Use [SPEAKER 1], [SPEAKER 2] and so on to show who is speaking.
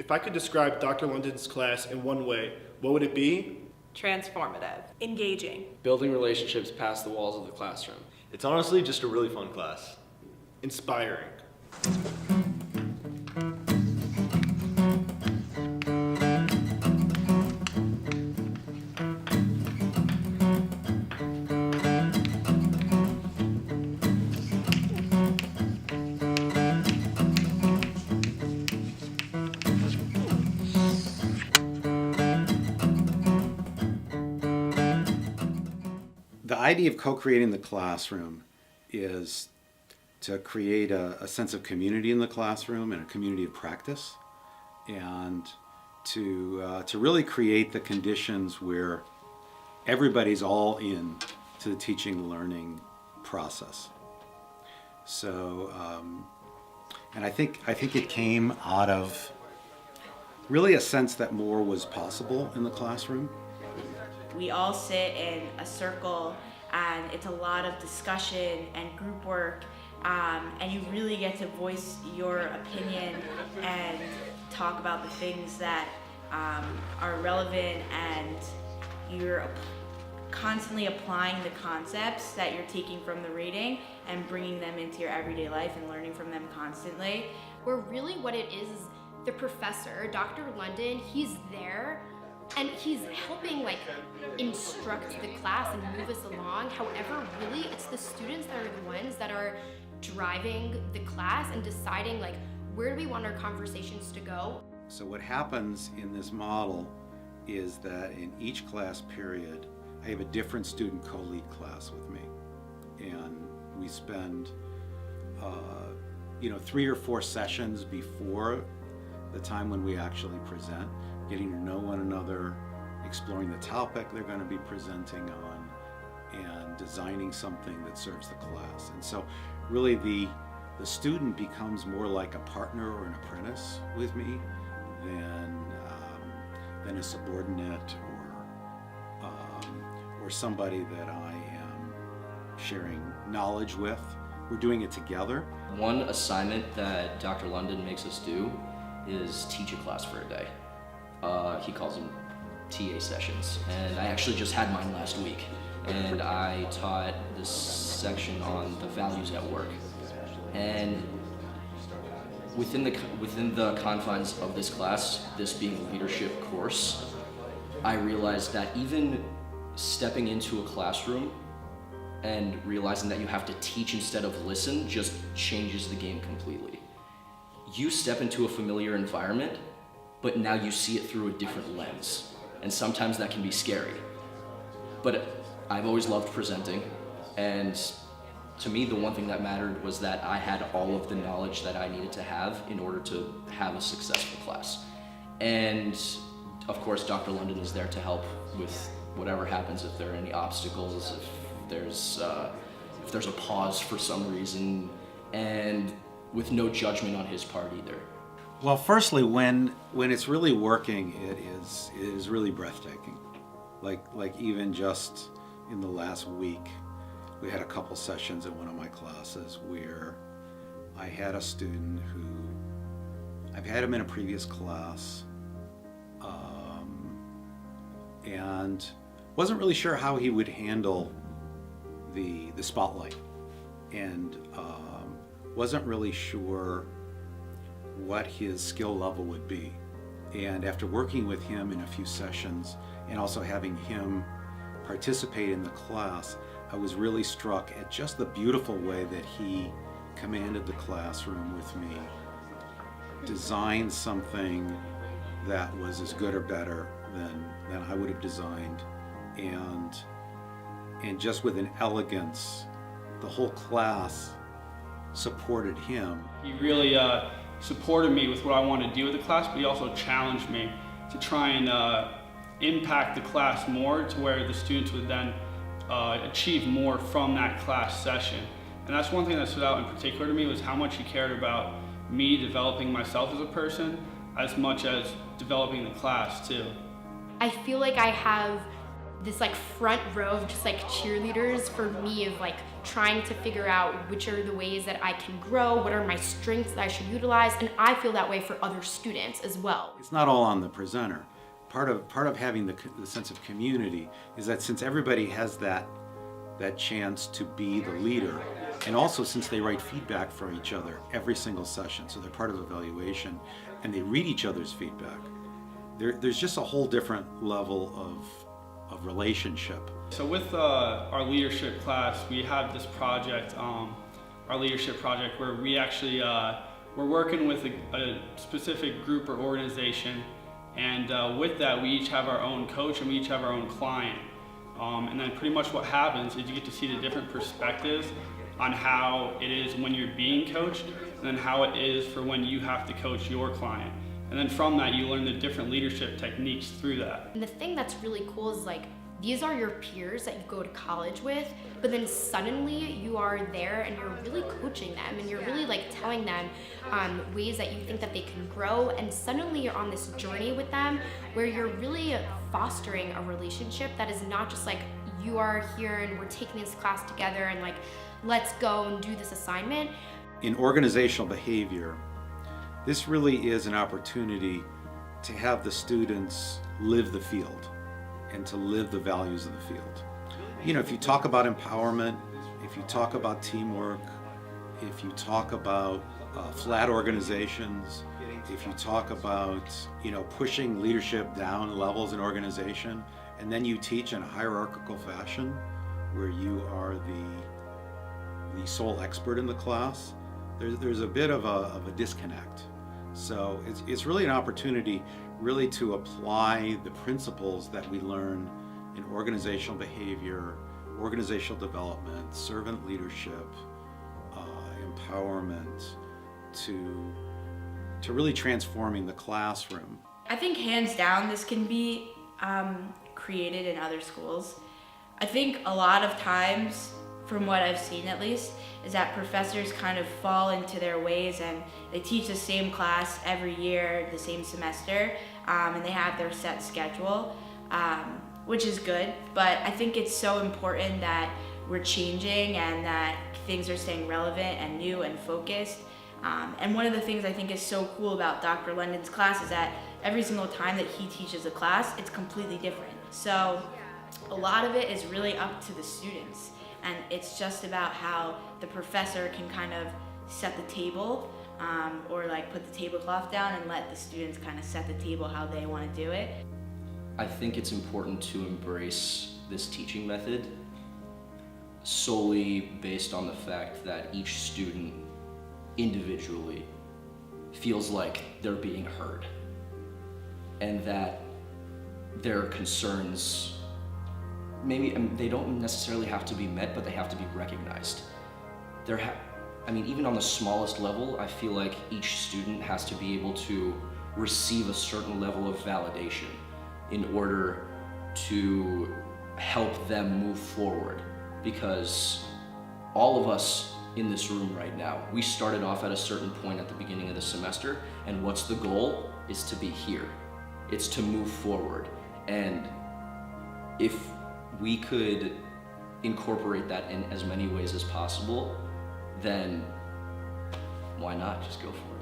[SPEAKER 1] If I could describe Dr. London's class in one way, what would it be?
[SPEAKER 2] Transformative.
[SPEAKER 3] Engaging.
[SPEAKER 4] Building relationships past the walls of the classroom.
[SPEAKER 5] It's honestly just a really fun class.
[SPEAKER 1] Inspiring.
[SPEAKER 6] The idea of co-creating the classroom is to create a sense of community in the classroom and a community of practice, and to really create the conditions where everybody's all in to the teaching learning process. So, and I think it came out of really a sense that more was possible in the classroom.
[SPEAKER 7] We all sit in a circle and it's a lot of discussion and group work, and you really get to voice your opinion and talk about the things that are relevant, and you're constantly applying the concepts that you're taking from the reading and bringing them into your everyday life and learning from them constantly.
[SPEAKER 8] Where really what it is the professor, Dr. London, he's there and he's helping instruct the class and move us along. However, really it's the students that are the ones that are driving the class and deciding where do we want our conversations to go.
[SPEAKER 6] So what happens in this model is that in each class period, I have a different student co-lead class with me. And we spend 3 or 4 sessions before the time when we actually present, getting to know one another, exploring the topic they're going to be presenting on, and designing something that serves the class. And so really the student becomes more like a partner or an apprentice with me than a subordinate or somebody that I am sharing knowledge with. We're doing it together.
[SPEAKER 4] One assignment that Dr. London makes us do is teach a class for a day. He calls them TA sessions, and I actually just had mine last week, and I taught this section on the values at work. And within the confines of this class, this being a leadership course, I realized that even stepping into a classroom and realizing that you have to teach instead of listen just changes the game completely. You step into a familiar environment, but now you see it through a different lens. And sometimes that can be scary. But I've always loved presenting, and to me, the one thing that mattered was that I had all of the knowledge that I needed to have in order to have a successful class. And of course, Dr. London is there to help with whatever happens, if there are any obstacles, if there's a pause for some reason, and with no judgment on his part either.
[SPEAKER 6] Well, firstly, when it's really working, it is really breathtaking. Like even just in the last week, we had a couple sessions in one of my classes where I had a student who, I've had him in a previous class, and wasn't really sure how he would handle the spotlight, and wasn't really sure what his skill level would be. And after working with him in a few sessions and also having him participate in the class, I was really struck at just the beautiful way that he commanded the classroom with me, designed something that was as good or better than I would have designed, and just with an elegance, the whole class supported him.
[SPEAKER 9] He really supported me with what I wanted to do with the class, but he also challenged me to try and impact the class more to where the students would then achieve more from that class session. And that's one thing that stood out in particular to me, was how much he cared about me developing myself as a person as much as developing the class too.
[SPEAKER 8] I feel like I have this like front row of just like cheerleaders for me of like trying to figure out which are the ways that I can grow, what are my strengths that I should utilize, and I feel that way for other students as well.
[SPEAKER 6] It's not all on the presenter. Part of having the sense of community is that since everybody has that chance to be the leader, and also since they write feedback for each other every single session, so they're part of evaluation, and they read each other's feedback, there's just a whole different level of relationship.
[SPEAKER 9] So with our leadership class, we have this project, our leadership project, where we actually, we're working with a specific group or organization, and with that we each have our own coach and we each have our own client. And then pretty much what happens is you get to see the different perspectives on how it is when you're being coached, and then how it is for when you have to coach your client. And then from that, you learn the different leadership techniques through that.
[SPEAKER 8] And the thing that's really cool is like, these are your peers that you go to college with, but then suddenly you are there and you're really coaching them and you're really like telling them ways that you think that they can grow, and suddenly you're on this journey with them where you're really fostering a relationship that is not just like, you are here and we're taking this class together and like, let's go and do this assignment.
[SPEAKER 6] In organizational behavior, this really is an opportunity to have the students live the field and to live the values of the field. You know, if you talk about empowerment, if you talk about teamwork, if you talk about flat organizations, if you talk about, you know, pushing leadership down levels in organization, and then you teach in a hierarchical fashion where you are the sole expert in the class, there's a bit of a disconnect. So it's really an opportunity really to apply the principles that we learn in organizational behavior, organizational development, servant leadership, empowerment, to really transforming the classroom.
[SPEAKER 7] I think hands down this can be created in other schools. I think a lot of times, from what I've seen at least, is that professors kind of fall into their ways and they teach the same class every year, the same semester, and they have their set schedule, which is good, but I think it's so important that we're changing and that things are staying relevant and new and focused. And one of the things I think is so cool about Dr. London's class is that every single time that he teaches a class, it's completely different. So a lot of it is really up to the students. And it's just about how the professor can kind of set the table, or like put the tablecloth down and let the students kind of set the table how they want to do it.
[SPEAKER 4] I think it's important to embrace this teaching method solely based on the fact that each student individually feels like they're being heard and that their concerns, maybe they don't necessarily have to be met, but they have to be recognized. I mean, even on the smallest level, I feel like each student has to be able to receive a certain level of validation in order to help them move forward. Because all of us in this room right now, we started off at a certain point at the beginning of the semester, and what's the goal? Is to be here. It's to move forward. And if we could incorporate that in as many ways as possible, then why not just go for it?